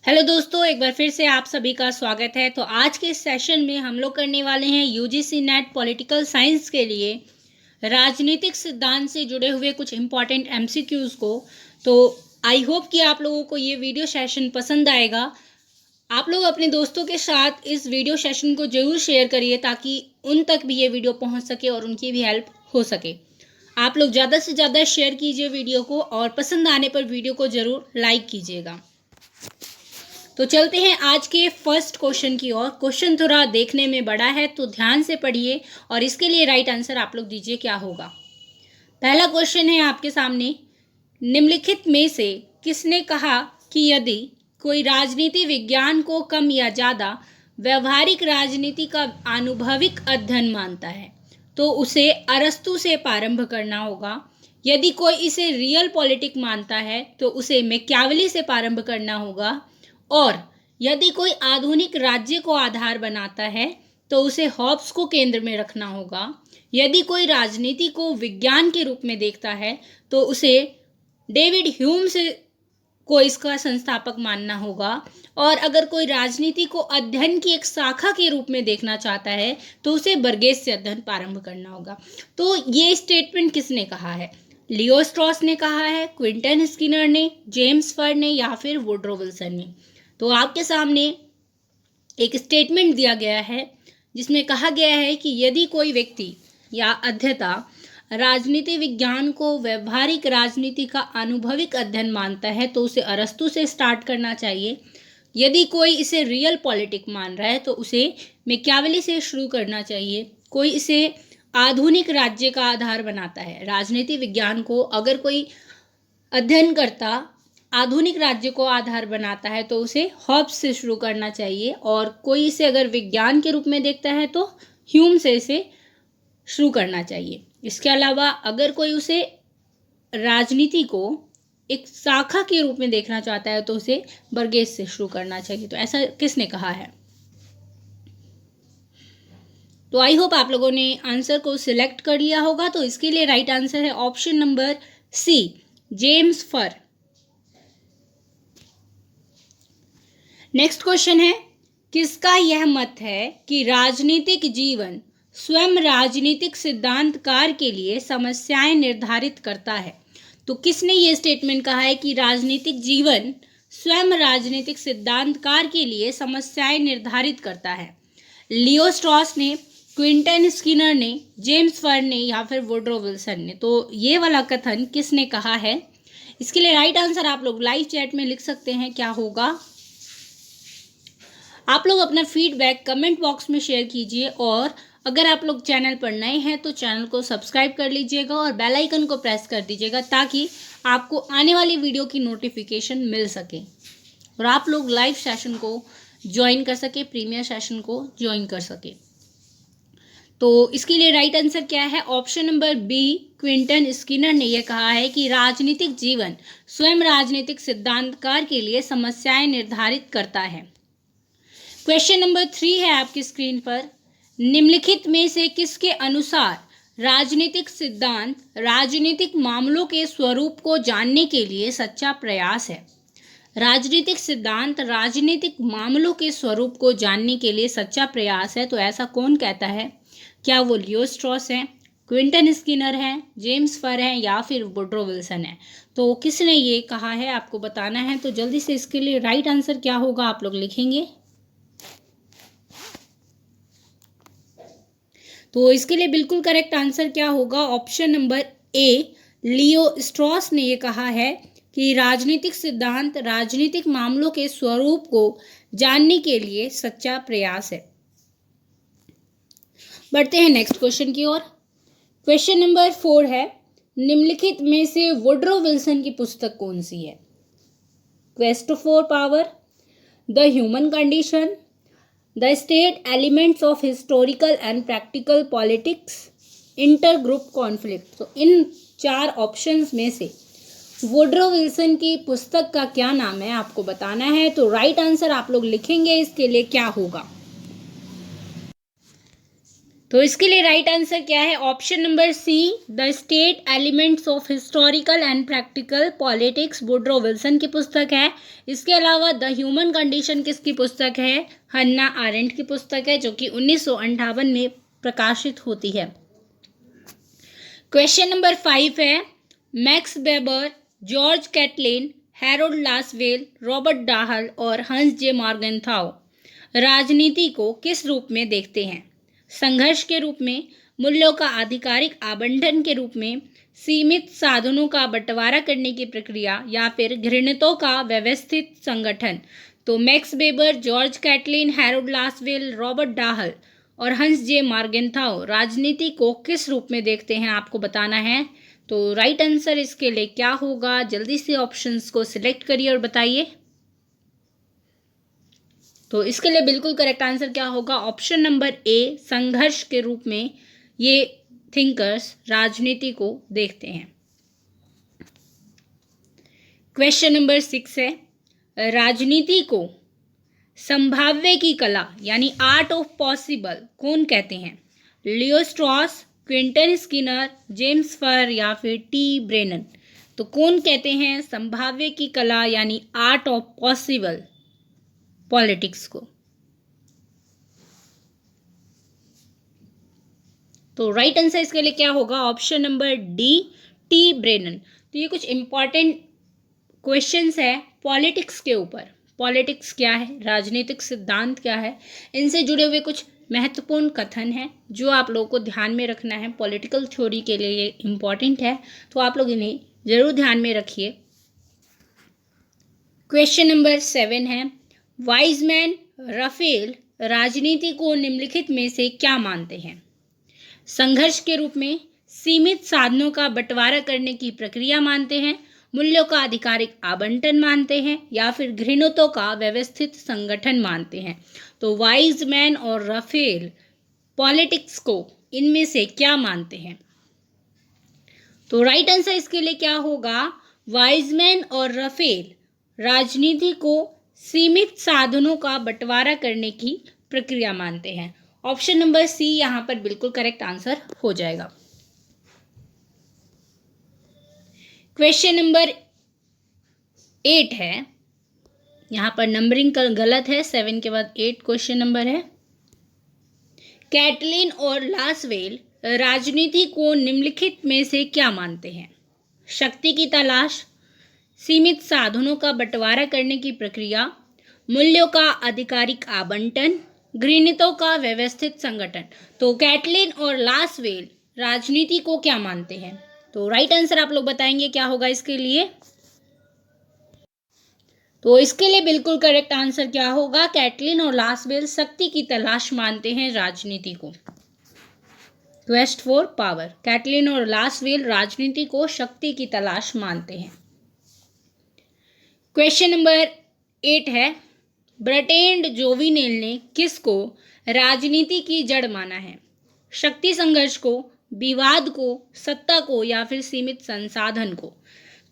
Hello दोस्तों, एक बार फिर से आप सभी का स्वागत है। तो आज के इस सेशन में हम लोग करने वाले हैं यूजीसी नेट पॉलिटिकल साइंस के लिए राजनीतिक सिद्धांत से जुड़े हुए कुछ इम्पॉर्टेंट एमसीक्यूज़ को। तो आई होप कि आप लोगों को ये वीडियो सेशन पसंद आएगा। आप लोग अपने दोस्तों के साथ इस वीडियो सेशन को ज़रूर शेयर करिए ताकि उन तक भी ये वीडियो पहुंच सके और उनकी भी हेल्प हो सके। आप लोग ज़्यादा से ज़्यादा शेयर कीजिए वीडियो को और पसंद आने पर वीडियो को ज़रूर लाइक कीजिएगा। तो चलते हैं आज के फर्स्ट क्वेश्चन की ओर। क्वेश्चन थोड़ा देखने में बड़ा है तो ध्यान से पढ़िए और इसके लिए राइट आंसर आप लोग दीजिए क्या होगा। पहला क्वेश्चन है आपके सामने, निम्नलिखित में से किसने कहा कि यदि कोई राजनीति विज्ञान को कम या ज़्यादा व्यवहारिक राजनीति का आनुभविक अध्ययन मानता है तो उसे अरस्तू से प्रारंभ करना होगा। यदि कोई इसे रियल पॉलिटिक मानता है तो उसे मैकियावेली से प्रारंभ करना होगा। और यदि कोई आधुनिक राज्य को आधार बनाता है तो उसे हॉब्स को केंद्र में रखना होगा। यदि कोई राजनीति को विज्ञान के रूप में देखता है तो उसे डेविड ह्यूम से को इसका संस्थापक मानना होगा। और अगर कोई राजनीति को अध्ययन की एक शाखा के रूप में देखना चाहता है तो उसे बर्गेस से अध्ययन प्रारंभ करना होगा। तो ये स्टेटमेंट किसने कहा है? लियो स्ट्रॉस ने कहा है, क्विंटन स्किनर ने, जेम्स फर ने या फिर वुड्रो विल्सन ने। तो आपके सामने एक स्टेटमेंट दिया गया है जिसमें कहा गया है कि यदि कोई व्यक्ति या अध्येता राजनीति विज्ञान को व्यवहारिक राजनीति का अनुभविक अध्ययन मानता है तो उसे अरस्तू से स्टार्ट करना चाहिए। यदि कोई इसे रियल पॉलिटिक मान रहा है तो उसे मैकियावेली से शुरू करना चाहिए। कोई इसे आधुनिक राज्य का आधार बनाता है, राजनीति विज्ञान को अगर कोई अध्ययन करता आधुनिक राज्य को आधार बनाता है तो उसे हॉब्स से शुरू करना चाहिए। और कोई इसे अगर विज्ञान के रूप में देखता है तो ह्यूम से इसे शुरू करना चाहिए। इसके अलावा अगर कोई उसे राजनीति को एक शाखा के रूप में देखना चाहता है तो उसे बर्गेस से शुरू करना चाहिए। तो ऐसा किसने कहा है? तो आई होप आप लोगों ने आंसर को सिलेक्ट कर लिया होगा। तो इसके लिए राइट आंसर है ऑप्शन नंबर सी, जेम्स फर। नेक्स्ट क्वेश्चन है, किसका यह मत है कि राजनीतिक जीवन स्वयं राजनीतिक सिद्धांतकार के लिए समस्याएं निर्धारित करता है? तो किसने ये स्टेटमेंट कहा है कि राजनीतिक जीवन स्वयं राजनीतिक सिद्धांतकार के लिए समस्याएं निर्धारित करता है? लियो स्ट्रॉस ने, क्विंटन स्किनर ने, जेम्स फर ने या फिर वुड्रो विल्सन ने। तो ये वाला कथन किसने कहा है? इसके लिए राइट आंसर आप लोग लाइव चैट में लिख सकते हैं क्या होगा। आप लोग अपना फीडबैक कमेंट बॉक्स में शेयर कीजिए और अगर आप लोग चैनल पर नए हैं तो चैनल को सब्सक्राइब कर लीजिएगा और बेल आइकन को प्रेस कर दीजिएगा ताकि आपको आने वाली वीडियो की नोटिफिकेशन मिल सके और आप लोग लाइव सेशन को ज्वाइन कर सके, प्रीमियर सेशन को ज्वाइन कर सके। तो इसके लिए राइट आंसर क्या है? Option number B, Quentin Skinner ने यह कहा है कि राजनीतिक जीवन स्वयं राजनीतिक सिद्धांतकार के लिए समस्याएं निर्धारित करता है। क्वेश्चन नंबर 3 है आपकी स्क्रीन पर, निम्नलिखित में से किसके अनुसार राजनीतिक सिद्धांत राजनीतिक मामलों के स्वरूप को जानने के लिए सच्चा प्रयास है? राजनीतिक सिद्धांत राजनीतिक मामलों के स्वरूप को जानने के लिए सच्चा प्रयास है। तो ऐसा कौन कहता है? क्या वो लियो स्ट्रॉस है, क्विंटन स्किनर है, जेम्स फर है या फिर वुड्रो विल्सन है? तो किसने ये कहा है आपको बताना है। तो जल्दी से इसके लिए राइट आंसर क्या होगा आप लोग लिखेंगे। तो इसके लिए बिल्कुल करेक्ट आंसर क्या होगा? Option number A, Leo straws ने ये कहा है कि राजनीतिक सिद्धांत राजनीतिक मामलों के स्वरूप को जानने के लिए सच्चा प्रयास है। बढ़ते हैं नेक्स्ट क्वेश्चन की ओर। क्वेश्चन नंबर 4 है, निम्नलिखित में से वुड्रो विल्सन की पुस्तक कौन सी है? Quest for power, the human condition, the state elements of historical and practical politics, inter group conflict. तो इन 4 ऑप्शंस में से वुड्रो विल्सन की पुस्तक का क्या नाम है आपको बताना है। तो राइट आंसर आप लोग लिखेंगे। इसके लिए क्या होगा? तो इसके लिए राइट आंसर क्या है? Option number C, the state elements of historical and practical politics, Woodrow Wilson की पुस्तक है। इसके अलावा द ह्यूमन कंडीशन किसकी पुस्तक है? हन्ना आरेंट की पुस्तक है, जो कि 1958 में प्रकाशित होती है। क्वेश्चन नंबर 5 है, Max Weber, George Catlin, Harold Lasswell, Robert Dahl और हंस जे मॉर्गनथाउ राजनीति को किस रूप में देखते हैं? संघर्ष के रूप में, मूल्यों का आधिकारिक आवंटन के रूप में, सीमित साधनों का बंटवारा करने की प्रक्रिया, या फिर घृणितों का व्यवस्थित संगठन। तो Max Weber, George Catlin, Harold Lasswell, Robert Dahl और हंस जे मॉर्गनथाउ राजनीति को किस रूप में देखते हैं, आपको बताना है। तो राइट आंसर इसके लिए क्या होगा? जल्दी से ऑप्शंस को सिलेक्ट करिए और बताइए। तो इसके लिए बिल्कुल करेक्ट आंसर क्या होगा? ऑप्शन नंबर ए, संघर्ष के रूप में ये थिंकर्स राजनीति को देखते हैं। क्वेश्चन नंबर 6 है, राजनीति को संभाव्य की कला यानी आर्ट ऑफ पॉसिबल कौन कहते हैं? Leo Strauss, Quentin Skinner, James Farr या फिर टी ब्रेनन। तो कौन कहते हैं संभाव्य की कला यानी आर्ट ऑफ पॉसिबल पॉलिटिक्स को? तो राइट आंसर इसके लिए क्या होगा? Option number D, T Brennan. तो ये कुछ इंपॉर्टेंट क्वेश्चंस है पॉलिटिक्स के ऊपर। पॉलिटिक्स क्या है, राजनीतिक सिद्धांत क्या है, इनसे जुड़े हुए कुछ महत्वपूर्ण कथन हैं जो आप लोगों को ध्यान में रखना है। पॉलिटिकल थ्योरी के लिए ये इम्पॉर्टेंट है, तो आप लोग इन्हें जरूर ध्यान में रखिए। क्वेश्चन नंबर 7 है, वाइजमैन, राफेल राजनीति को निम्नलिखित में से क्या मानते हैं? संघर्ष के रूप में, सीमित साधनों का बंटवारा करने की प्रक्रिया मानते हैं, मूल्यों का आधिकारिक आवंटन मानते हैं, या फिर घृणितों का व्यवस्थित संगठन मानते हैं। तो वाइजमैन और राफेल पॉलिटिक्स को इनमें से क्या मानते हैं? तो राइट आंसर इसके लिए क्या होगा? वाइजमैन और राफेल राजनीति को सीमित साधनों का बंटवारा करने की प्रक्रिया मानते हैं। ऑप्शन नंबर सी यहां पर बिल्कुल करेक्ट आंसर हो जाएगा। क्वेश्चन नंबर 8 है, यहां पर नंबरिंग गलत है, 7 के बाद 8 क्वेश्चन नंबर है। कैटलिन और लासवेल राजनीति को निम्नलिखित में से क्या मानते हैं? शक्ति की तलाश, सीमित साधनों का बंटवारा करने की प्रक्रिया, मूल्यों का आधिकारिक आवंटन, घृणितों का व्यवस्थित संगठन। तो कैटलिन और लासवेल राजनीति को क्या मानते हैं? तो राइट आंसर आप लोग बताएंगे क्या होगा इसके लिए। तो इसके लिए बिल्कुल करेक्ट आंसर क्या होगा? कैटलिन और लासवेल शक्ति की तलाश मानते हैं राजनीति को, क्वेस्ट फॉर पावर। कैटलिन और लासवेल राजनीति को शक्ति की तलाश मानते हैं। क्वेश्चन नंबर 8 है, ब्रटेंड जोविनेल ने किसको राजनीति की जड़ माना है? शक्ति संघर्ष को, विवाद को, सत्ता को, या फिर सीमित संसाधन को।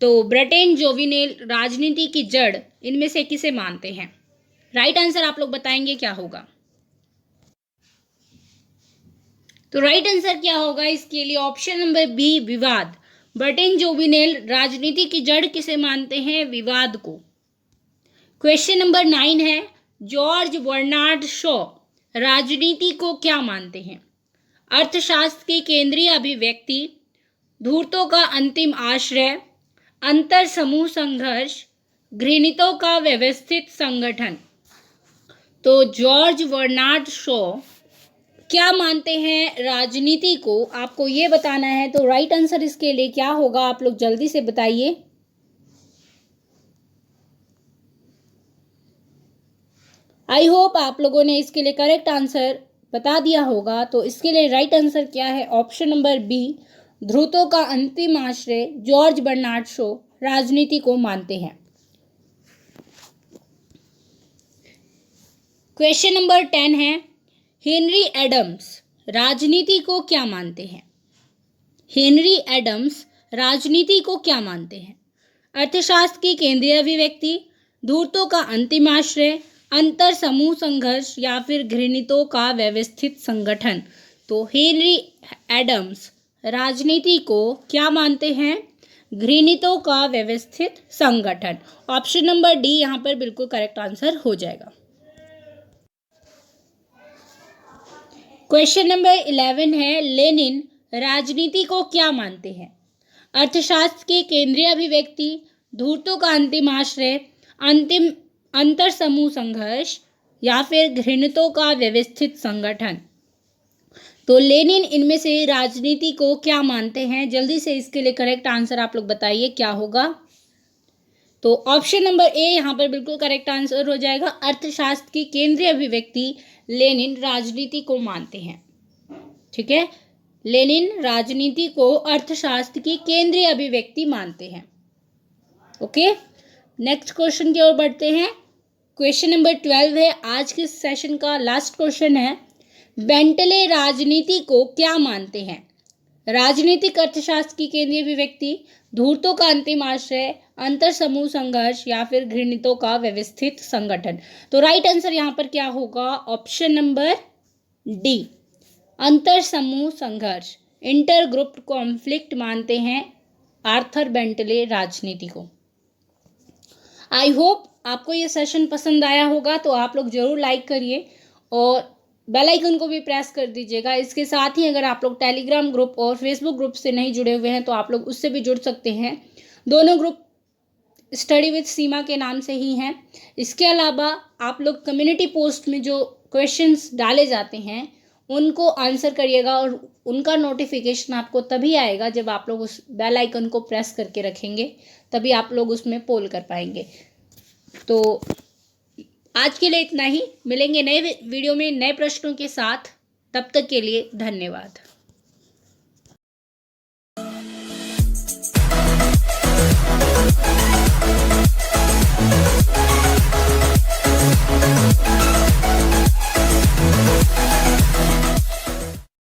तो ब्रटेंड जोविनेल राजनीति की जड़ इनमें से किसे मानते हैं? राइट आंसर आप लोग बताएंगे क्या होगा। तो राइट आंसर क्या होगा इसके लिए? ऑप्शन नंबर बी, विवाद। ब्रटेंड जोविनेल राजनीति की जड़ किसे मानते हैं? विवाद को। क्वेश्चन नंबर 9 है, जॉर्ज बर्नार्ड शॉ राजनीति को क्या मानते हैं? अर्थशास्त्र की केंद्रीय अभिव्यक्ति, धूर्तों का अंतिम आश्रय, अंतर समूह संघर्ष, घृणितों का व्यवस्थित संगठन। तो जॉर्ज बर्नार्ड शॉ क्या मानते हैं राजनीति को, आपको ये बताना है। तो राइट आंसर इसके लिए क्या होगा, आप लोग जल्दी से बताइए। आई होप आप लोगों ने इसके लिए करेक्ट आंसर बता दिया होगा। तो इसके लिए राइट आंसर क्या है? ऑप्शन नंबर बी, ध्रुतों का अंतिम आश्रय जॉर्ज बर्नार्ड शॉ राजनीति को मानते हैं। क्वेश्चन नंबर 10 है, हेनरी एडम्स राजनीति को क्या मानते हैं? हेनरी एडम्स राजनीति को क्या मानते हैं? अर्थशास्त्र की केंद्रीय अभिव्यक्ति, धूर्तों का अंतिम आश्रय, अंतर समूह संघर्ष, या फिर घृणितों का व्यवस्थित संगठन। तो हेनरी एडम्स राजनीति को क्या मानते हैं? घृणितों का व्यवस्थित संगठन। ऑप्शन नंबर डी यहाँ पर बिल्कुल करेक्ट आंसर हो जाएगा। क्वेश्चन नंबर 11 है, लेनिन राजनीति को क्या मानते हैं? अर्थशास्त्र के केंद्रीय अभिव्यक्ति, धूर्तों का अंतिम आश्रय, अंतिम अंतर समूह संघर्ष या फिर घृणितों का व्यवस्थित संगठन। तो लेनिन इनमें से राजनीति को क्या मानते हैं? जल्दी से इसके लिए करेक्ट आंसर आप लोग बताइए क्या होगा। तो ऑप्शन नंबर ए यहाँ पर बिल्कुल करेक्ट आंसर हो जाएगा। अर्थशास्त्र की केंद्रीय अभिव्यक्ति लेनिन राजनीति को मानते हैं। ठीक है, लेनिन राजनीति को अर्थशास्त्र की केंद्रीय अभिव्यक्ति मानते हैं। ओके, नेक्स्ट क्वेश्चन की ओर बढ़ते हैं। क्वेश्चन नंबर 12 है, आज के सेशन का लास्ट क्वेश्चन है, बेंटले राजनीति को क्या मानते हैं? राजनीतिक अर्थशास्त्र की केंद्रीय अभिव्यक्ति, धूर्तों का अंतिम आश्रय, अंतर समूह संघर्ष या फिर घृणितों का व्यवस्थित संगठन। तो राइट आंसर यहाँ पर क्या होगा? ऑप्शन नंबर डी, अंतर समूह संघर्ष, इंटर ग्रुप कॉन्फ्लिक्ट मानते हैं आर्थर बेंटले राजनीति को। आई होप आपको ये सेशन पसंद आया होगा, तो आप लोग जरूर लाइक करिए और बेल आइकन को भी प्रेस कर दीजिएगा। इसके साथ ही अगर आप लोग टेलीग्राम ग्रुप और फेसबुक ग्रुप से नहीं जुड़े हुए हैं तो आप लोग उससे भी जुड़ सकते हैं। दोनों ग्रुप स्टडी विद सीमा के नाम से ही हैं। इसके अलावा आप लोग कम्युनिटी पोस्ट में जो क्वेश्चंस डाले जाते हैं उनको आंसर करिएगा और उनका नोटिफिकेशन आपको तभी आएगा जब आप लोग उस बेल आइकन को प्रेस करके रखेंगे, तभी आप लोग उसमें पोल कर पाएंगे। तो आज के लिए इतना ही, मिलेंगे नए वीडियो में नए प्रश्नों के साथ। तब तक के लिए धन्यवाद।